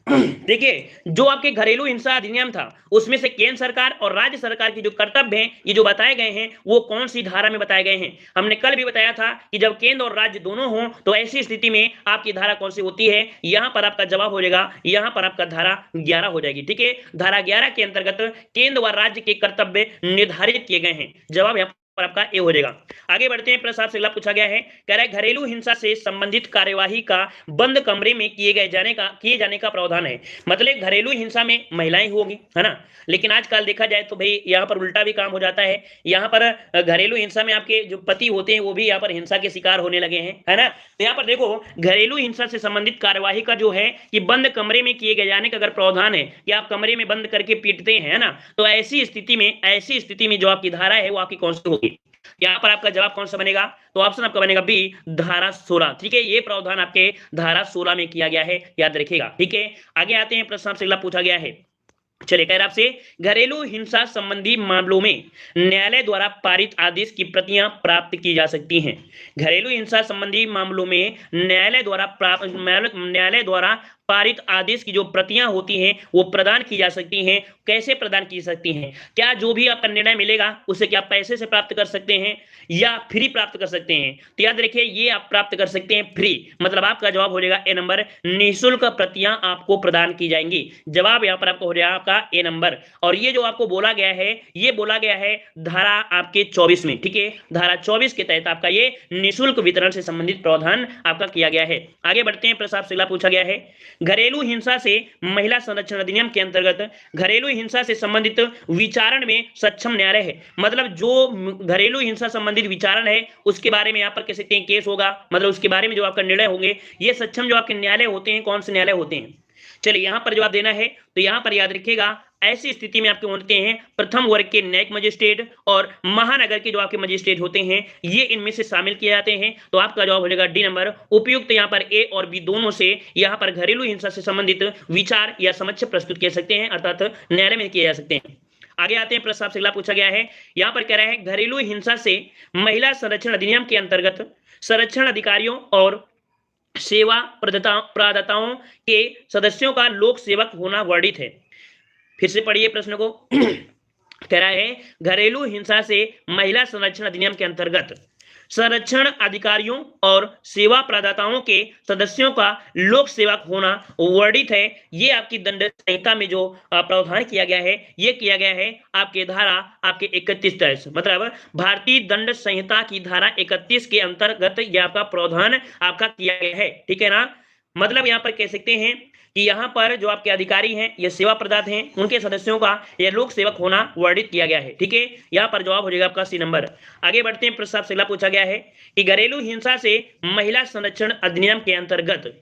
[SPEAKER 1] देखिए जो आपके घरेलू हिंसा अधिनियम था उसमें से केंद्र सरकार और राज्य सरकार की जो कर्तव्य हैं ये जो बताए गए हैं वो कौन सी धारा में बताए गए हैं? हमने कल भी बताया था कि जब केंद्र और राज्य दोनों हों तो ऐसी स्थिति में आपकी धारा कौन सी होती है? यहां पर आपका जवाब हो जाएगा, यहां पर आपका धारा 11 हो जाएगी, ठीक है। धारा 11 के अंतर्गत केंद्र व राज्य के कर्तव्य निर्धारित किए गए हैं। जवाब यहाँ पर आपका ए हो जाएगा। आगे बढ़ते हैं। प्रश्न आपसे अगला पूछा गया है, कह रहा है घरेलू हिंसा से संबंधित कार्यवाही का बंद कमरे में किए जाने का प्रावधान है। मतलब घरेलू हिंसा में महिलाएं होंगी, है ना, लेकिन आजकल देखा जाए तो भाई यहाँ पर उल्टा भी काम हो जाता है। यहाँ पर घरेलू हिंसा में आपके जो पति होते हैं वो भी यहाँ पर हिंसा के शिकार होने लगे हैं, है ना। तो यहाँ पर देखो घरेलू हिंसा से संबंधित कार्यवाही का जो है कि बंद कमरे में किए जाने का अगर प्रावधान है कि आप कमरे में बंद करके पीटते हैं, है ना, तो ऐसी स्थिति में जो आपकी धारा है वो आपकी कौन सी होगी? यहाँ पर आपका जवाब कौन सा बनेगा? तो ऑप्शन आपका बनेगा बी, धारा 16, ठीक है। ये प्रावधान आपके धारा 16 में किया गया है, याद रखिएगा, ठीक है। आगे आते हैं। प्रश्न आपसे अगला पूछा गया है, चलिए कह रहा आपसे घरेलू हिंसा संबंधी मामलों में न्यायालय द्वारा पारित आदेश की प्रतियां प्राप्त की जा सकती हैं। घरेलू हिंसा संबंधी मामलों में न्यायालय द्वारा पारित आदेश की जो प्रतियां होती हैं वो प्रदान की जा सकती हैं। कैसे प्रदान की सकती हैं? क्या जो भी आपका निर्णय मिलेगा उसे क्या पैसे से प्राप्त कर सकते हैं या फ्री प्राप्त कर सकते हैं? तो याद रखिए ये आप प्राप्त कर सकते हैं फ्री, मतलब आपका जवाब हो जाएगा ए नंबर, निःशुल्क प्रतियां आपको प्रदान की जाएंगी। जवाब यहाँ पर आपको हो जाएगा आपका ए नंबर। और ये जो आपको बोला गया है ये बोला गया है धारा आपके 24 में, ठीक है। धारा 24 के तहत आपका ये निःशुल्क वितरण से संबंधित प्रावधान आपका किया गया है। आगे बढ़ते हैं। प्रश्न आपसे अगला पूछा गया है, घरेलू हिंसा से महिला संरक्षण अधिनियम के अंतर्गत घरेलू हिंसा से संबंधित विचारण में सक्षम न्यायालय है। मतलब जो घरेलू हिंसा संबंधित विचारण है उसके बारे में यहाँ पर कह सकते हैं केस होगा, मतलब उसके बारे में जो आपका निर्णय होंगे ये सक्षम जो आपके न्यायालय होते हैं कौन से न्यायालय होते हैं? चलिए यहाँ पर जवाब देना है तो यहाँ पर याद रखिएगा ऐसी स्थिति में आपके होते हैं प्रथम वर्ग के न्यायिक मजिस्ट्रेट और महानगर के जो आपके मजिस्ट्रेट होते हैं ये इनमें से शामिल किए जाते हैं। तो आपका जवाब हो जाएगा डी नंबर। उपयुक्त यहाँ पर ए और बी दोनों से यहाँ पर घरेलू हिंसा से संबंधित विचार या समक्ष प्रस्तुत कर सकते हैं, अर्थात न्यायालय में किए जा सकते हैं। आगे आते हैं। प्रश्न आपसे अगला पूछा गया है, यहाँ पर कह रहा है घरेलू हिंसा से महिला संरक्षण अधिनियम के अंतर्गत संरक्षण अधिकारियों और सेवा प्रदाताओं के सदस्यों का लोक सेवक होना वर्णित है। फिर से पढ़िए प्रश्न को। कह रहा है घरेलू हिंसा से महिला संरक्षण अधिनियम के अंतर्गत संरक्षण अधिकारियों और सेवा प्रदाताओं के सदस्यों का लोक सेवक होना वर्णित है। ये आपकी दंड संहिता में जो प्रावधान किया गया है ये किया गया है आपके धारा आपके 31 तहत, मतलब भारतीय दंड संहिता की धारा 31 के अंतर्गत यह आपका प्रावधान आपका किया गया है, ठीक है ना। मतलब यहाँ पर कह सकते हैं कि यहाँ पर जो आपके अधिकारी हैं या सेवा प्रदाता हैं उनके सदस्यों का या लोक सेवक होना वर्णित किया गया है। ठीक है, यहाँ पर जवाब हो जाएगा आपका सी नंबर। आगे बढ़ते हैं, प्रश्न आपसे अगला पूछा गया है कि घरेलू हिंसा से महिला संरक्षण अधिनियम के अंतर्गत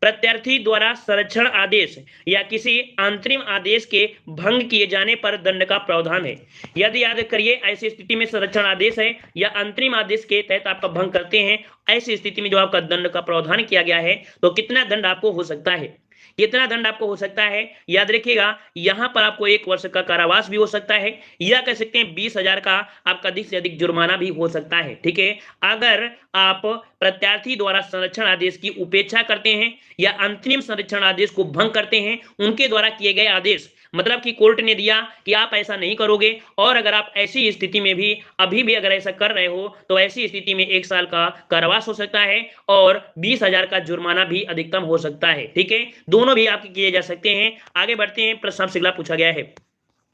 [SPEAKER 1] प्रत्यार्थी द्वारा संरक्षण आदेश या किसी अंतरिम आदेश के भंग किए जाने पर दंड का प्रावधान है। यदि याद करिए, ऐसी स्थिति में संरक्षण आदेश है या अंतरिम आदेश के तहत आपका भंग करते हैं, ऐसी स्थिति में जो आपका दंड का प्रावधान किया गया है, तो कितना दंड आपको हो सकता है, कितना दंड आपको हो सकता है, याद रखिएगा। यहां पर आपको 1 वर्ष का कारावास भी हो सकता है, या कह सकते हैं 20,000 का आपका अधिक से अधिक जुर्माना भी हो सकता है। ठीक है, अगर आप प्रत्यार्थी द्वारा संरक्षण आदेश की उपेक्षा करते हैं या अंतरिम संरक्षण आदेश को भंग करते हैं, उनके द्वारा किए गए आदेश, मतलब कि कोर्ट ने दिया कि आप ऐसा नहीं करोगे, और अगर आप ऐसी स्थिति में भी अभी भी अगर ऐसा कर रहे हो, तो ऐसी स्थिति में 1 साल का कारावास हो सकता है और 20,000 का जुर्माना भी अधिकतम हो सकता है। ठीक है, दोनों भी आपके किए जा सकते हैं। आगे बढ़ते हैं, प्रश्न आपसे अगला पूछा गया है।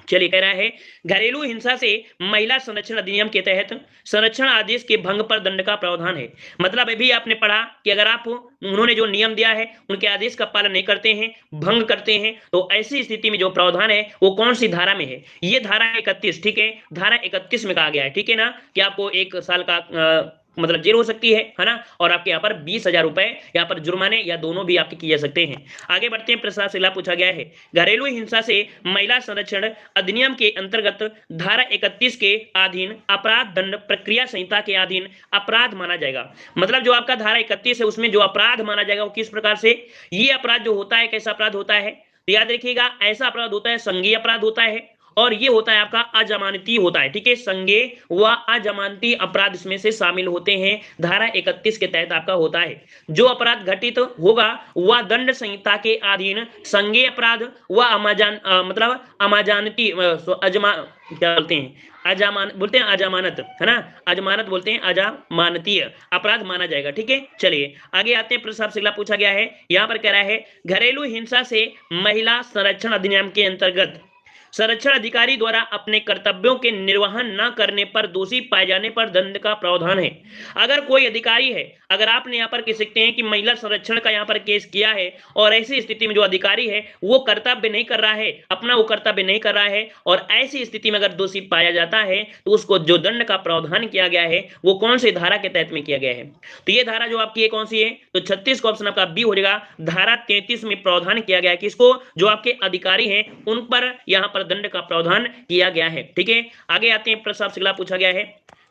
[SPEAKER 1] चलिए, कह रहा है घरेलू हिंसा से महिला संरक्षण अधिनियम के तहत संरक्षण आदेश के भंग पर दंड का प्रावधान है। मतलब अभी आपने पढ़ा कि अगर आप उन्होंने जो नियम दिया है उनके आदेश का पालन नहीं करते हैं, भंग करते हैं, तो ऐसी स्थिति में जो प्रावधान है वो कौन सी धारा में है, ये धारा 31। ठीक है, धारा 31 में कहा गया है, ठीक है ना, कि आपको 1 साल का मतलब जेल हो सकती है ना, और आपके यहाँ पर 20,000 रुपए यहाँ पर जुर्माने या दोनों भी आपके किए जा सकते हैं। आगे बढ़ते हैं, प्रश्न से पूछा गया है घरेलू हिंसा से महिला संरक्षण अधिनियम के अंतर्गत धारा 31 के अधीन अपराध दंड प्रक्रिया संहिता के अधीन अपराध माना जाएगा। मतलब जो आपका धारा 31 है उसमें जो अपराध माना जाएगा वो किस प्रकार से, ये अपराध जो होता है कैसा अपराध होता है, तो याद रखिएगा ऐसा अपराध होता है संज्ञेय अपराध होता है, और ये होता है आपका अजमानती होता है। ठीक है, संज्ञेय व अजमानती अपराध इसमें से शामिल होते हैं, धारा 31 के तहत आपका होता है। जो अपराध घटित होगा वह दंड संहिता के अधीन संज्ञेय अपराध व मतलब अमाजानती क्या बोलते हैं, बोलते हैं अजमानत, है ना, अजमानत बोलते हैं, अजमानतीय अपराध माना जाएगा। ठीक है, चलिए आगे आते हैं, प्रश्न आपसे अगला पूछा गया है, यहाँ पर कह रहा है घरेलू हिंसा से महिला संरक्षण अधिनियम के अंतर्गत संरक्षण अधिकारी द्वारा अपने कर्तव्यों के निर्वहन न करने पर दोषी पाए जाने पर दंड का प्रावधान है। अगर कोई अधिकारी है, अगर आपने यहाँ पर कह सकते हैं कि महिला संरक्षण का यहाँ पर केस किया है, और ऐसी स्थिति में जो अधिकारी है वो कर्तव्य नहीं कर रहा है, अपना वो कर्तव्य नहीं कर रहा है, और ऐसी स्थिति में अगर दोषी पाया जाता है तो उसको जो दंड का प्रावधान किया गया है वो कौन सी धारा के तहत में किया गया है, तो ये धारा जो आपकी कौन सी है, तो 36 का ऑप्शन आपका बी हो जाएगा। धारा 33 में प्रावधान किया गया है किसको, जो आपके अधिकारी हैं उन पर यहाँ दंड का प्रावधान किया गया है। ठीक है, आगे आते हैं, प्रश्न आपसे अगला पूछा गया है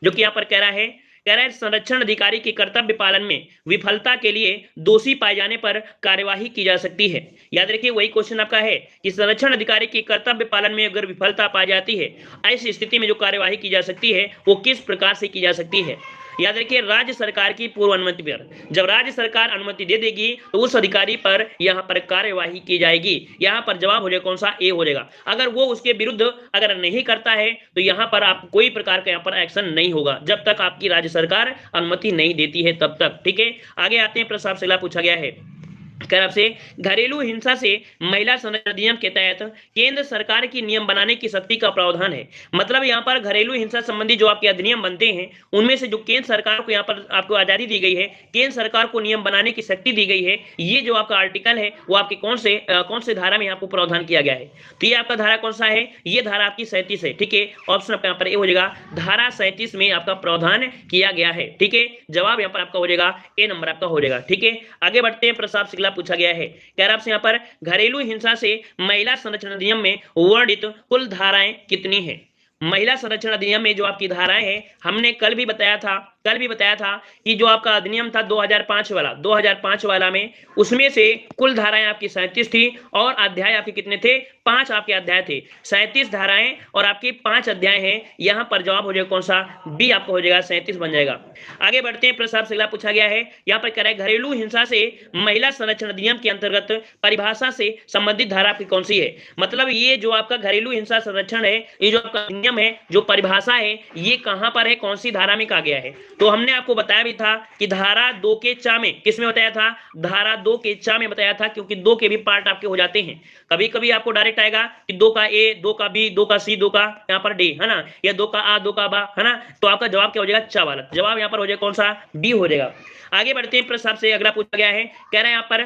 [SPEAKER 1] जो कि यहाँ पर कह रहा है संरक्षण अधिकारी के कर्तव्य पालन में विफलता के लिए दोषी पाए जाने पर कार्यवाही की जा सकती है। याद रखिए वही क्वेश्चन आपका है कि संरक्षण अधिकारी के कर्तव्य पालन में अगर विफलता पाई जाती है, ऐसी स्थिति में जो कार्यवाही की जा सकती है वो किस प्रकार से की जा सकती है। याद रखिए राज्य सरकार की पूर्व अनुमति पर, जब राज्य सरकार अनुमति दे देगी तो उस अधिकारी पर यहाँ पर कार्यवाही की जाएगी। यहाँ पर जवाब हो जाएगा कौन सा, ए हो जाएगा। अगर वो उसके विरुद्ध अगर नहीं करता है तो यहाँ पर आप कोई प्रकार का यहाँ पर एक्शन नहीं होगा जब तक आपकी राज्य सरकार अनुमति नहीं देती है तब तक। ठीक है, आगे आते हैं, प्रश्न आपसे अगला पूछा गया है आपसे घरेलू हिंसा से महिला संरक्षण अधिनियम के तहत केंद्र सरकार की नियम बनाने की शक्ति का प्रावधान है। मतलब यहाँ पर घरेलू हिंसा संबंधी जो आपके अधिनियम बनते हैं उनमें से जो केंद्र सरकार को यहाँ पर आपको आजादी दी गई है, केंद्र सरकार को नियम बनाने की शक्ति दी गई है, ये जो आपका आर्टिकल है वो आपके कौन से धारा में आपको प्रावधान किया गया है, तो ये आपका धारा कौन सा है, ये धारा आपकी 37 है। ठीक है, ऑप्शन आपका यहाँ पर ए हो जाएगा, धारा 37 में आपका प्रावधान किया गया है। ठीक है, जवाब यहाँ पर आपका हो जाएगा ए नंबर आपका हो जाएगा। ठीक है, आगे बढ़ते हैं, प्रश्न आपसे अगला पूछा गया है, कह रहा आपसे यहाँ पर घरेलू हिंसा से महिला संरक्षण अधिनियम में वर्णित कुल धाराएं कितनी हैं। महिला संरक्षण अधिनियम में जो आपकी धाराएं हैं हमने कल भी बताया था कि जो आपका अधिनियम था 2005 वाला में उसमें से कुल धाराएं आपकी 37 थी और अध्याय आपके कितने थे, 5 आपके अध्याय थे, 37 धाराएं और आपके 5 अध्याय हैं। यहां पर जवाब हो जाएगा कौन सा, बी आपको हो जाएगा, 37 बन जाएगा। आगे बढ़ते हैं, प्रश्न आपसे अगला पूछा गया है, यहाँ पर कह रहा है घरेलू हिंसा से महिला संरक्षण अधिनियम के अंतर्गत परिभाषा से संबंधित धारा आपकी कौन सी है। मतलब ये जो आपका घरेलू हिंसा संरक्षण है, ये जो आपका अधिनियम है, जो परिभाषा है, ये कहां पर है, कौन सी धारा में कहा गया है, तो हमने आपको बताया भी था कि धारा 2 के चा में किसमें बताया था, धारा 2 के चा में बताया था, क्योंकि 2 के भी पार्ट आपके हो जाते हैं। कभी कभी आपको डायरेक्ट आएगा कि 2 का ए, 2 का बी, 2 का सी, 2 का यहाँ पर डी, है ना, या 2 का आ, 2 का बा, है ना। तो आपका जवाब क्या हो जाएगा, चा वाला जवाब यहाँ पर हो जाएगा कौन सा, बी हो जाएगा। आगे बढ़ते हैं प्रश्न से अगला पूछा गया है, कह रहा है यहाँ पर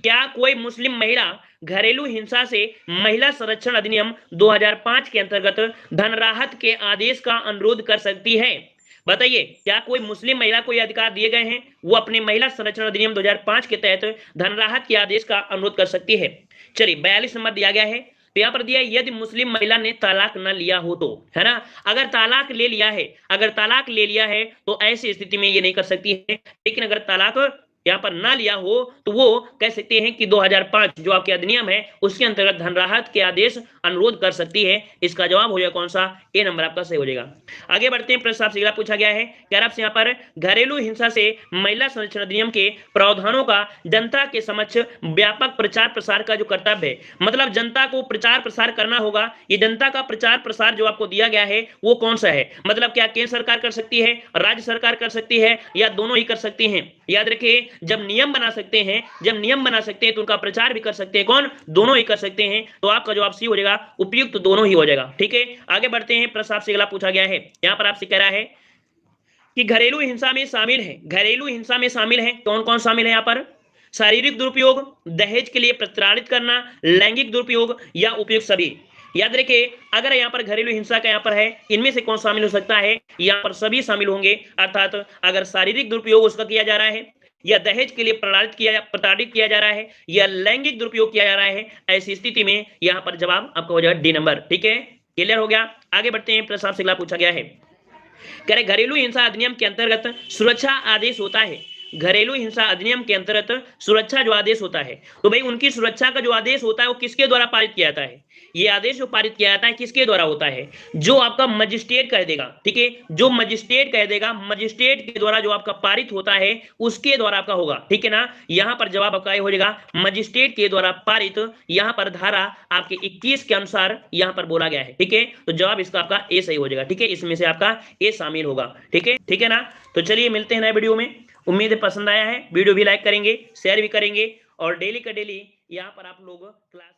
[SPEAKER 1] क्या कोई मुस्लिम महिला घरेलू हिंसा से महिला संरक्षण अधिनियम 2005 के अंतर्गत धन राहत के आदेश का अनुरोध कर सकती है। बताइए, क्या कोई मुस्लिम महिला को यह अधिकार दिए गए हैं, वो अपने महिला संरक्षण अधिनियम 2005 के तहत धन राहत के आदेश का अनुरोध कर सकती है। चलिए 42 नंबर दिया गया है, तो यहाँ पर दिया है, यदि मुस्लिम महिला ने तलाक न लिया हो तो, है ना। अगर तलाक ले लिया है, अगर तलाक ले लिया है तो ऐसी स्थिति में ये नहीं कर सकती है, लेकिन अगर तलाक यहाँ पर ना लिया हो तो वो कह सकते हैं कि 2005 जो आपके अधिनियम है उसके अंतर्गत धन राहत के आदेश अनुरोध कर सकती है। इसका जवाब हो जाएगा कौन सा, ए नंबर आपका सही हो जाएगा। आगे बढ़ते हैं, प्रश्न आपसे अगला पूछा गया है, क्या आपसे यहाँ पर घरेलू हिंसा से महिला संरक्षण अधिनियम के प्रावधानों का जनता के समक्ष व्यापक प्रचार प्रसार का जो कर्तव्य है, मतलब जनता को प्रचार प्रसार करना होगा। ये जनता का प्रचार प्रसार जो आपको दिया गया है वो कौन सा है, मतलब क्या केंद्र सरकार कर सकती है, राज्य सरकार कर सकती है, या दोनों ही कर सकती हैं। याद रखिए, जब नियम बना सकते हैं, जब नियम बना सकते हैं तो उनका प्रचार भी कर सकते हैं, कौन, दोनों ही कर सकते हैं। तो आपका जवाब सी हो जाएगा, उपयुक्त दोनों ही हो जाएगा। ठीक है, आगे बढ़ते हैं, प्रश्न आपसे अगला पूछा गया है, यहां पर आपसे कह रहा है कि घरेलू हिंसा में शामिल है, घरेलू हिंसा में शामिल है कौन कौन शामिल है यहाँ पर, शारीरिक दुरुपयोग, दहेज के लिए प्रताड़ित करना, लैंगिक दुरुपयोग या उपयुक्त सभी। याद रखिए, अगर यहाँ पर घरेलू हिंसा का यहाँ पर है, इनमें से कौन शामिल हो सकता है, यहाँ पर सभी शामिल होंगे। अर्थात अगर शारीरिक दुरुपयोग उसका किया जा रहा है, या दहेज के लिए प्रताड़ित किया जा रहा है, या लैंगिक दुरुपयोग किया जा रहा है, ऐसी स्थिति में यहाँ पर जवाब आपका हो जाएगा डी नंबर। ठीक है, क्लियर हो गया। आगे बढ़ते हैं, प्रश्न आपसे अगला पूछा गया है, कह रहे घरेलू हिंसा अधिनियम के अंतर्गत सुरक्षा आदेश होता है, घरेलू हिंसा अधिनियम के अंतर्गत सुरक्षा जो आदेश होता है, तो भाई उनकी सुरक्षा का जो आदेश होता है वो किसके द्वारा पारित किया जाता है, ये आदेश जो पारित किया जाता है किसके द्वारा होता है, जो आपका मजिस्ट्रेट कह देगा। ठीक है, जो मजिस्ट्रेट कह देगा, मजिस्ट्रेट के द्वारा जो आपका पारित होता है उसके द्वारा आपका होगा। ठीक है ना, यहाँ पर जवाब आपका हो जाएगा मजिस्ट्रेट के द्वारा पारित, यहाँ पर धारा आपके 21 के अनुसार यहाँ पर बोला गया है। ठीक है, तो जवाब इसका आपका ए सही हो जाएगा। ठीक है, इसमें से आपका ए शामिल होगा। ठीक है, ठीक है ना। तो चलिए मिलते हैं नए वीडियो में, उम्मीद है पसंद आया है, वीडियो भी लाइक करेंगे, शेयर भी करेंगे, और डेली का डेली यहाँ पर आप लोग क्लास